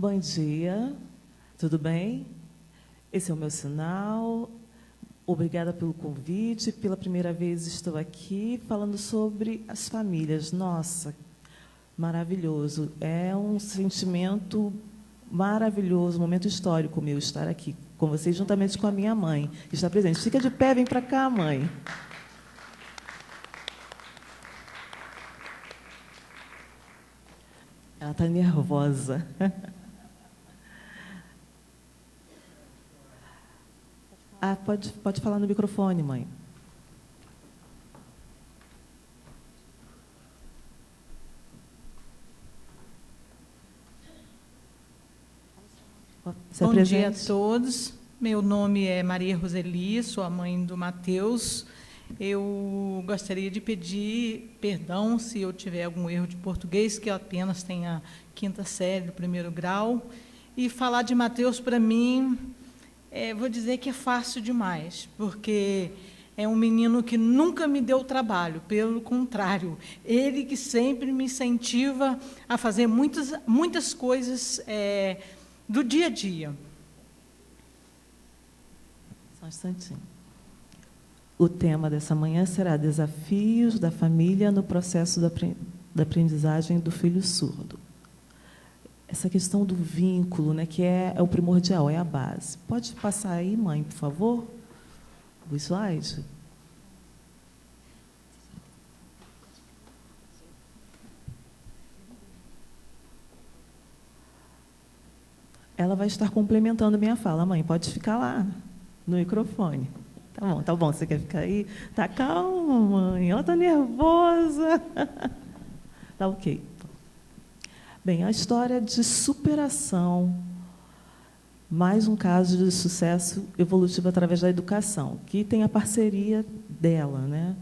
Bom dia, tudo bem? Esse é o meu sinal. Obrigada pelo convite. Pela primeira vez estou aqui falando sobre as famílias. Nossa, maravilhoso. É um sentimento maravilhoso, um momento histórico meu estar aqui com vocês, juntamente com a minha mãe, que está presente. Fica de pé, vem para cá, mãe. Ela está nervosa. Ah, pode falar no microfone, mãe. Bom dia a todos. Meu nome é Maria Roseli, sou a mãe do Matheus. Eu gostaria de pedir perdão se eu tiver algum erro de português, que eu apenas tenho a 5ª série do 1º grau. E falar de Matheus, para mim, vou dizer que é fácil demais, porque é um menino que nunca me deu trabalho, pelo contrário, ele que sempre me incentiva a fazer muitas coisas do dia a dia. Só um instantinho. O tema dessa manhã será desafios da família no processo da aprendizagem do filho surdo. Essa questão do vínculo, né, que é o primordial, é a base. Pode passar aí, mãe, por favor, o slide? Ela vai estar complementando minha fala. Mãe, pode ficar lá, no microfone. Tá bom, você quer ficar aí? Tá, calma, mãe, ela está nervosa. Tá ok. Bem, a história de superação, mais um caso de sucesso evolutivo através da educação, que tem a parceria dela, né?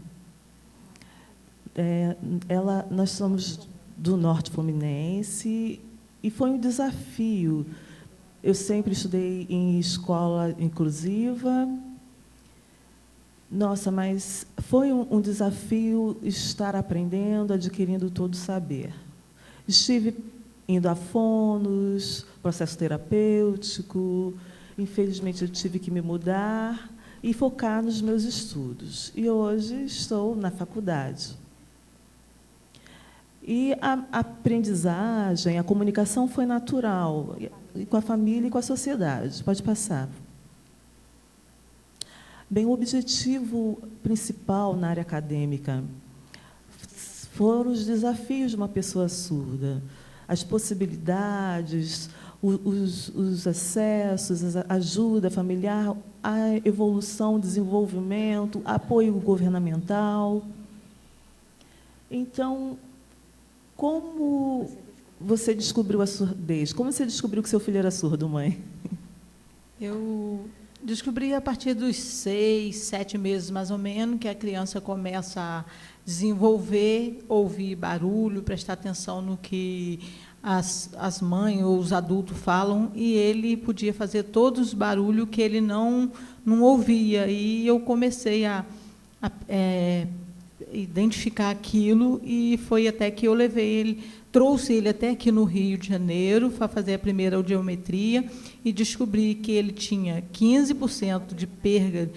Nós somos do Norte Fluminense e foi um desafio. Eu sempre estudei em escola inclusiva. Nossa, mas foi um desafio estar aprendendo, adquirindo todo o saber. Estive indo a fonos, processo terapêutico. Infelizmente, eu tive que me mudar e focar nos meus estudos. E hoje estou na faculdade. E a aprendizagem, a comunicação foi natural, e com a família e com a sociedade. Pode passar. Bem, o objetivo principal na área acadêmica foram os desafios de uma pessoa surda, as possibilidades, os acessos, a ajuda familiar, a evolução, desenvolvimento, apoio governamental. Então, como você descobriu a surdez? Como você descobriu que seu filho era surdo, mãe? Eu descobri a partir dos 6, 7 meses, mais ou menos, que a criança começa a desenvolver, ouvir barulho, prestar atenção no que as mães ou os adultos falam, e ele podia fazer todos os barulhos que ele não ouvia. E eu comecei a identificar aquilo, e foi até que eu trouxe ele até aqui no Rio de Janeiro para fazer a primeira audiometria e descobri que ele tinha 15% de perda,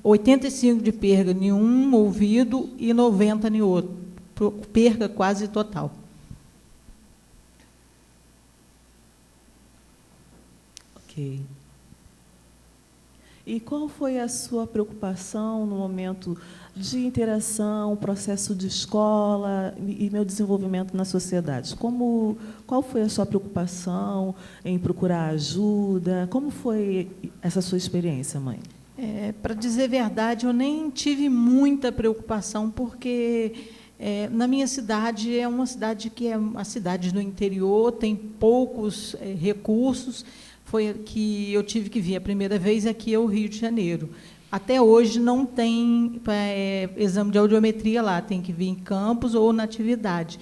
85% de perda em um ouvido e 90% em outro, perda quase total. Ok. E qual foi a sua preocupação no momento de interação, processo de escola e meu desenvolvimento na sociedade? Qual foi a sua preocupação em procurar ajuda? Como foi essa sua experiência, mãe? Para dizer a verdade, eu nem tive muita preocupação, porque na minha cidade é uma cidade que é uma cidade do interior, tem poucos recursos. Foi que eu tive que vir a primeira vez aqui ao Rio de Janeiro. Até hoje não tem exame de audiometria lá, tem que vir em campus ou na atividade.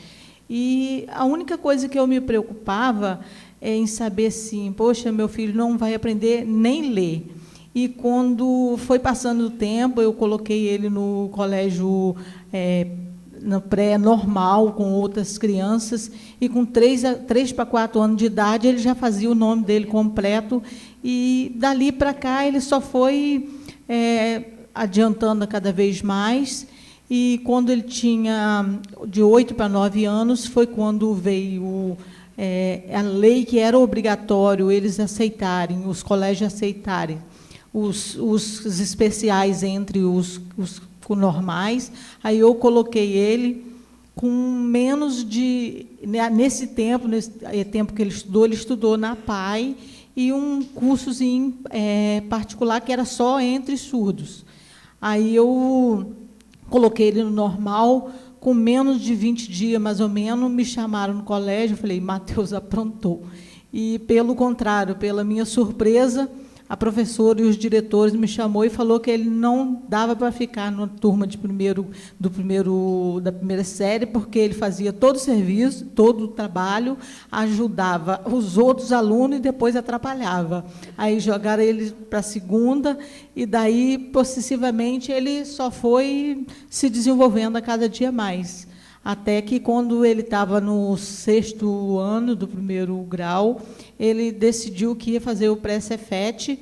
E a única coisa que eu me preocupava é em saber assim, poxa, meu filho não vai aprender nem ler. E quando foi passando o tempo, eu coloquei ele no colégio no pré-normal com outras crianças, e com 3 para 4 anos de idade ele já fazia o nome dele completo, e dali para cá ele só foi adiantando cada vez mais, e quando ele tinha de 8 para 9 anos, foi quando veio a lei que era obrigatório eles aceitarem, os colégios aceitarem os especiais entre os normais. Aí eu coloquei ele com menos de... Nesse tempo que ele estudou na PAI, e um cursozinho particular que era só entre surdos. Aí eu coloquei ele no normal, com menos de 20 dias, mais ou menos, me chamaram no colégio, eu falei, Matheus aprontou. E, pelo contrário, pela minha surpresa, a professora e os diretores me chamou e falou que ele não dava para ficar na turma da primeira série, porque ele fazia todo o serviço, todo o trabalho, ajudava os outros alunos e depois atrapalhava. Aí jogaram ele para a segunda, e daí, possessivamente, ele só foi se desenvolvendo a cada dia mais. Até que, quando ele estava no 6º ano do 1º grau, ele decidiu que ia fazer o pré-Cefet,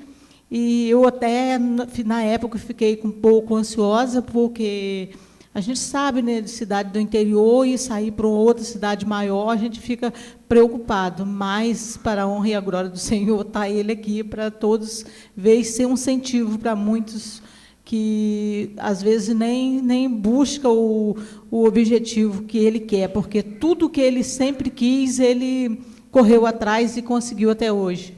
e eu até, na época, fiquei um pouco ansiosa, porque a gente sabe, né, de cidade do interior, e sair para outra cidade maior, a gente fica preocupado, mas, para a honra e a glória do Senhor, está ele aqui para todos ver e ser um incentivo para muitos que, às vezes, nem busca o objetivo que ele quer, porque tudo que ele sempre quis, ele correu atrás e conseguiu até hoje.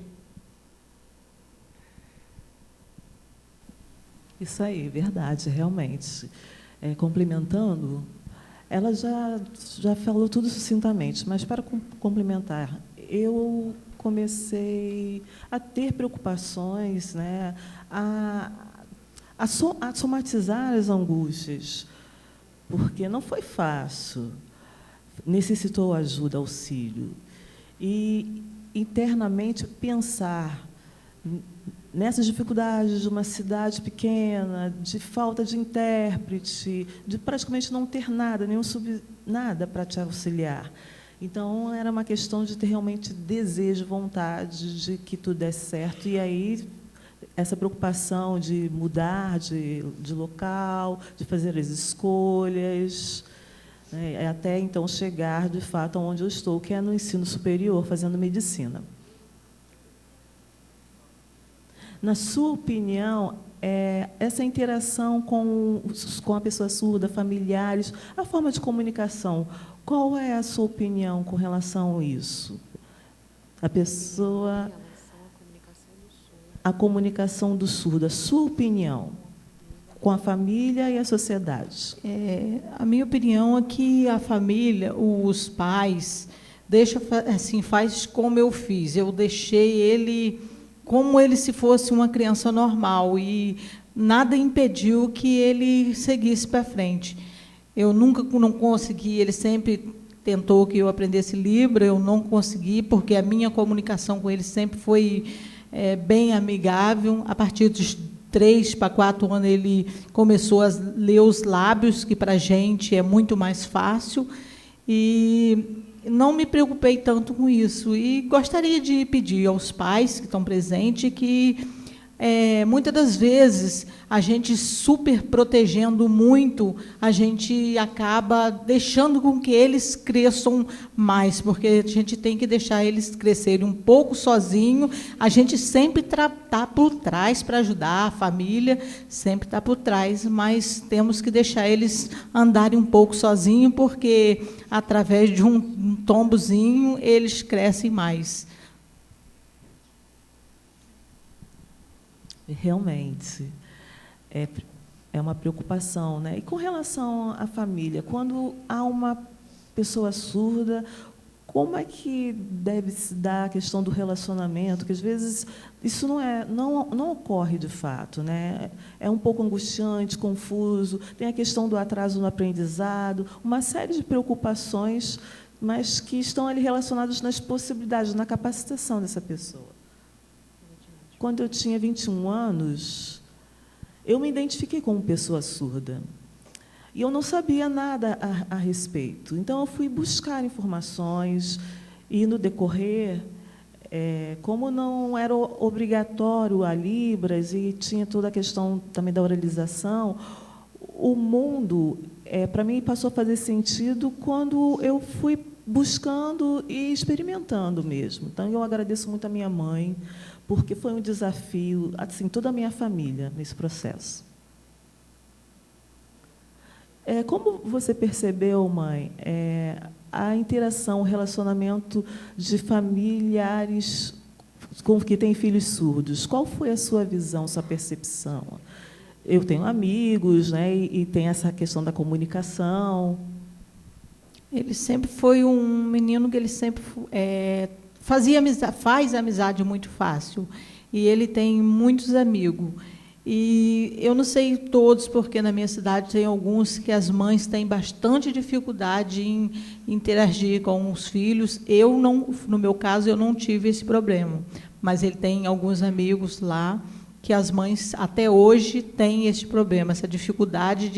Isso aí, verdade, realmente. Complementando, ela já falou tudo sucintamente, mas, para complementar, eu comecei a ter preocupações, né, a somatizar as angústias, porque não foi fácil, necessitou ajuda, auxílio. E, internamente, pensar nessas dificuldades de uma cidade pequena, de falta de intérprete, de praticamente não ter nada, nada para te auxiliar. Então, era uma questão de ter realmente desejo, vontade de que tudo desse certo, e aí essa preocupação de mudar de local, de fazer as escolhas, né, até então chegar, de fato, onde eu estou, que é no ensino superior, fazendo medicina. Na sua opinião, essa interação com a pessoa surda, familiares, a forma de comunicação, qual é a sua opinião com relação a isso? A comunicação do surdo, a sua opinião com a família e a sociedade? A minha opinião é que a família, os pais, faz como eu fiz. Eu deixei ele como ele se fosse uma criança normal, e nada impediu que ele seguisse para frente. Eu nunca não consegui, ele sempre tentou que eu aprendesse Libra, eu não consegui, porque a minha comunicação com ele sempre foi bem amigável. A partir dos 3 para 4 anos, ele começou a ler os lábios, que, para a gente, é muito mais fácil, e não me preocupei tanto com isso. E gostaria de pedir aos pais que estão presentes que, muitas das vezes, a gente super protegendo muito, a gente acaba deixando com que eles cresçam mais, porque a gente tem que deixar eles crescerem um pouco sozinho. A gente sempre está por trás para ajudar, a família sempre está por trás, mas temos que deixar eles andarem um pouco sozinhos, porque, através de um tombozinho, eles crescem mais. Realmente, é uma preocupação, né? E com relação à família, quando há uma pessoa surda, como é que deve se dar a questão do relacionamento? Que, às vezes, isso não ocorre de fato, né? É um pouco angustiante, confuso, tem a questão do atraso no aprendizado, uma série de preocupações, mas que estão ali relacionadas nas possibilidades, na capacitação dessa pessoa. Quando eu tinha 21 anos, eu me identifiquei como pessoa surda. E eu não sabia nada a respeito. Então, eu fui buscar informações e, no decorrer, como não era obrigatório a Libras e tinha toda a questão também da oralização, o mundo, para mim, passou a fazer sentido quando eu fui buscando e experimentando mesmo. Então, eu agradeço muito a minha mãe, porque foi um desafio, assim, toda a minha família nesse processo. Como você percebeu, mãe, a interação, o relacionamento de familiares com que têm filhos surdos? Qual foi a sua visão, sua percepção? Eu tenho amigos, né, e tem essa questão da comunicação. Ele sempre foi um menino que ele sempre faz amizade muito fácil. E ele tem muitos amigos. E eu não sei todos, porque na minha cidade tem alguns que as mães têm bastante dificuldade em interagir com os filhos. Eu não, no meu caso, eu não tive esse problema, mas ele tem alguns amigos lá que as mães até hoje têm esse problema, essa dificuldade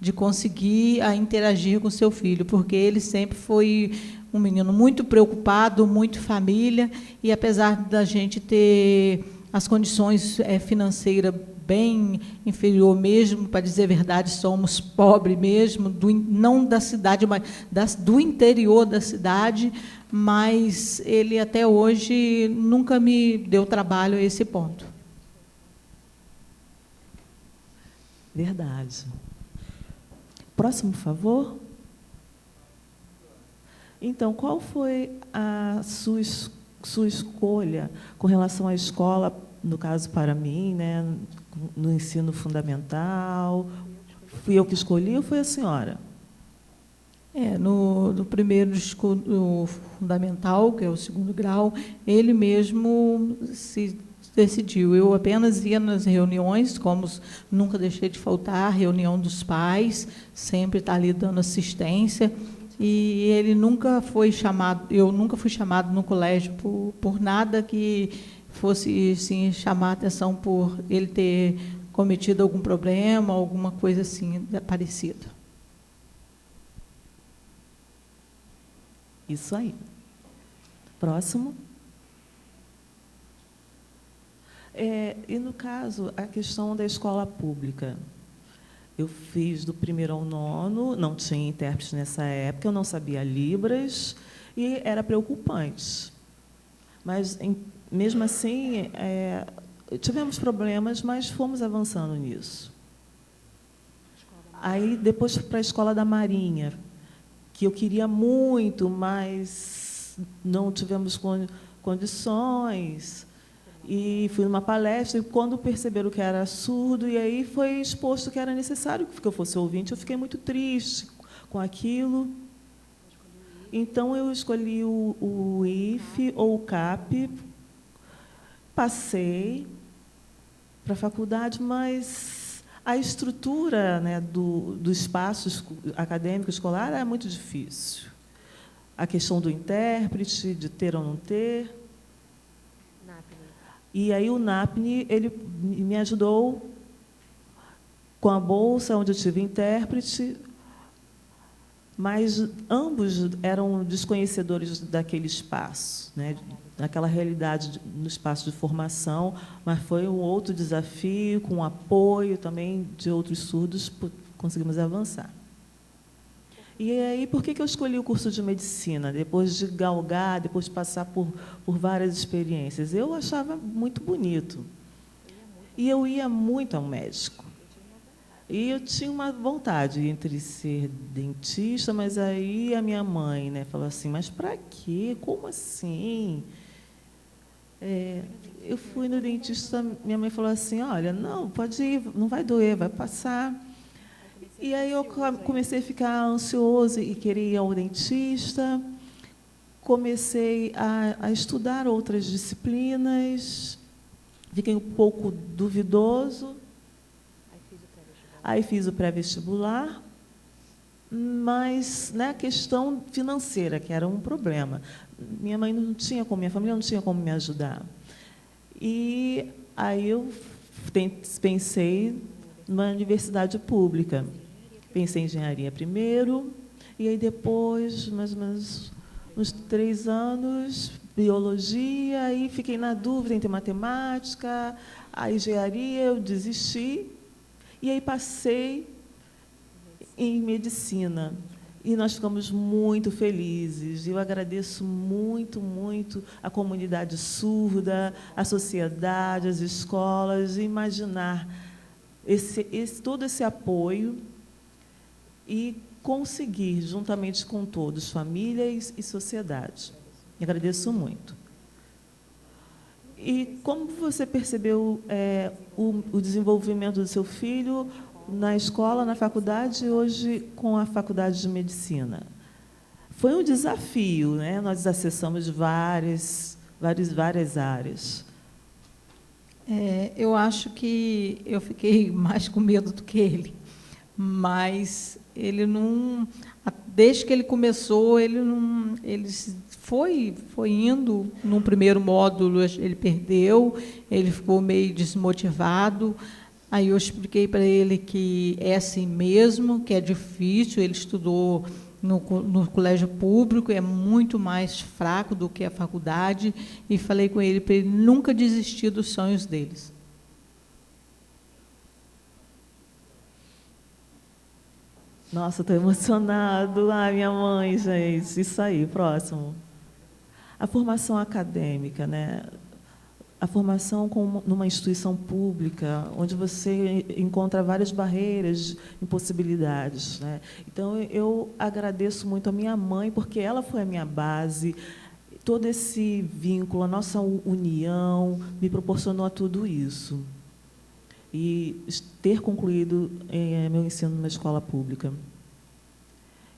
de conseguir interagir com o seu filho, porque ele sempre foi um menino muito preocupado, muito família, e apesar da gente ter as condições financeiras bem inferior mesmo, para dizer a verdade, somos pobres mesmo, não da cidade, mas do interior da cidade, mas ele até hoje nunca me deu trabalho a esse ponto. Verdade. Próximo, por favor. Então, qual foi a sua escolha com relação à escola, no caso para mim, né, no ensino fundamental? Fui eu que escolhi ou foi a senhora? No primeiro no fundamental, que é o 2º grau, ele mesmo se decidiu. Eu apenas ia nas reuniões, como nunca deixei de faltar, reunião dos pais, sempre está ali dando assistência. E ele nunca foi chamado, eu nunca fui chamado no colégio por nada que fosse assim, chamar a atenção por ele ter cometido algum problema, alguma coisa assim parecida. Isso aí. Próximo. E, no caso, a questão da escola pública. Eu fiz do 1º ao 9º, não tinha intérprete nessa época, eu não sabia Libras, e era preocupante. Mas, mesmo assim, tivemos problemas, mas fomos avançando nisso. Aí, depois, para a Escola da Marinha, que eu queria muito, mas não tivemos condições. E fui numa palestra, e quando perceberam que era surdo, e aí foi exposto que era necessário que eu fosse ouvinte, eu fiquei muito triste com aquilo. Então, eu escolhi o IFE ou o CAP, passei para a faculdade, mas a estrutura, né, do espaço acadêmico escolar é muito difícil. A questão do intérprete, de ter ou não ter. E aí o NAPNE, ele me ajudou com a bolsa, onde eu tive intérprete, mas ambos eram desconhecedores daquele espaço, né, daquela realidade no espaço de formação, mas foi um outro desafio, com apoio também de outros surdos, conseguimos avançar. E aí, por que eu escolhi o curso de medicina? Depois de galgar, depois de passar por várias experiências. Eu achava muito bonito. E eu ia muito ao médico. E eu tinha uma vontade entre ser dentista, mas aí a minha mãe, né, falou assim, mas para quê? Como assim? Eu fui no dentista, minha mãe falou assim, olha, não, pode ir, não vai doer, vai passar. E aí eu comecei a ficar ansioso e querer ir ao dentista, comecei a estudar outras disciplinas, fiquei um pouco duvidoso, aí fiz o pré-vestibular, mas, né, a questão financeira, que era um problema. Minha mãe não tinha como, minha família não tinha como me ajudar. E aí eu pensei numa universidade pública. Pensei em engenharia primeiro, e aí depois, mais ou menos uns 3 anos, biologia, aí fiquei na dúvida entre matemática, a engenharia, eu desisti, e aí passei em medicina. E nós ficamos muito felizes. Eu agradeço muito, muito a comunidade surda, a sociedade, as escolas, imaginar todo esse apoio e conseguir, juntamente com todos, família e sociedade. Agradeço muito. E como você percebeu o desenvolvimento do seu filho na escola, na faculdade e hoje com a faculdade de medicina? Foi um desafio, né? Nós acessamos várias áreas. Eu acho que eu fiquei mais com medo do que ele, mas ele não, desde que ele começou, ele foi indo. Num primeiro módulo ele perdeu, ele ficou meio desmotivado. Aí eu expliquei para ele que é assim mesmo, que é difícil. Ele estudou no colégio público, é muito mais fraco do que a faculdade, e falei com ele para ele nunca desistir dos sonhos deles. Nossa, estou emocionado. Ai, minha mãe, gente. Isso aí, próximo. A formação acadêmica, né? A formação numa instituição pública, onde você encontra várias barreiras, impossibilidades, né? Então, eu agradeço muito a minha mãe, porque ela foi a minha base, todo esse vínculo, a nossa união, me proporcionou a tudo isso. E ter concluído meu ensino numa escola pública.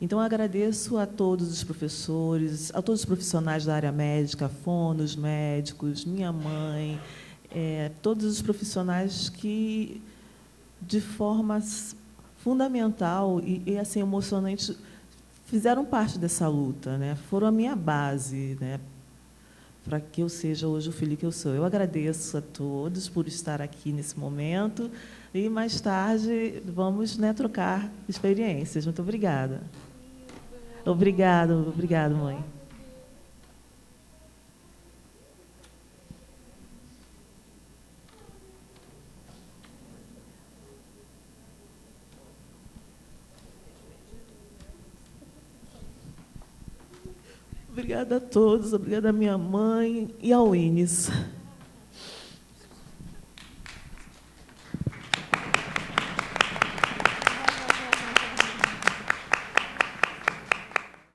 Então, agradeço a todos os professores, a todos os profissionais da área médica, fonos, médicos, minha mãe, todos os profissionais que, de forma fundamental e assim, emocionante, fizeram parte dessa luta, né? Foram a minha base, né? Para que eu seja hoje o filho que eu sou. Eu agradeço a todos por estar aqui nesse momento e, mais tarde, vamos, né, trocar experiências. Muito obrigada. Obrigado, mãe. Obrigada a todos, obrigada à minha mãe e ao Inis.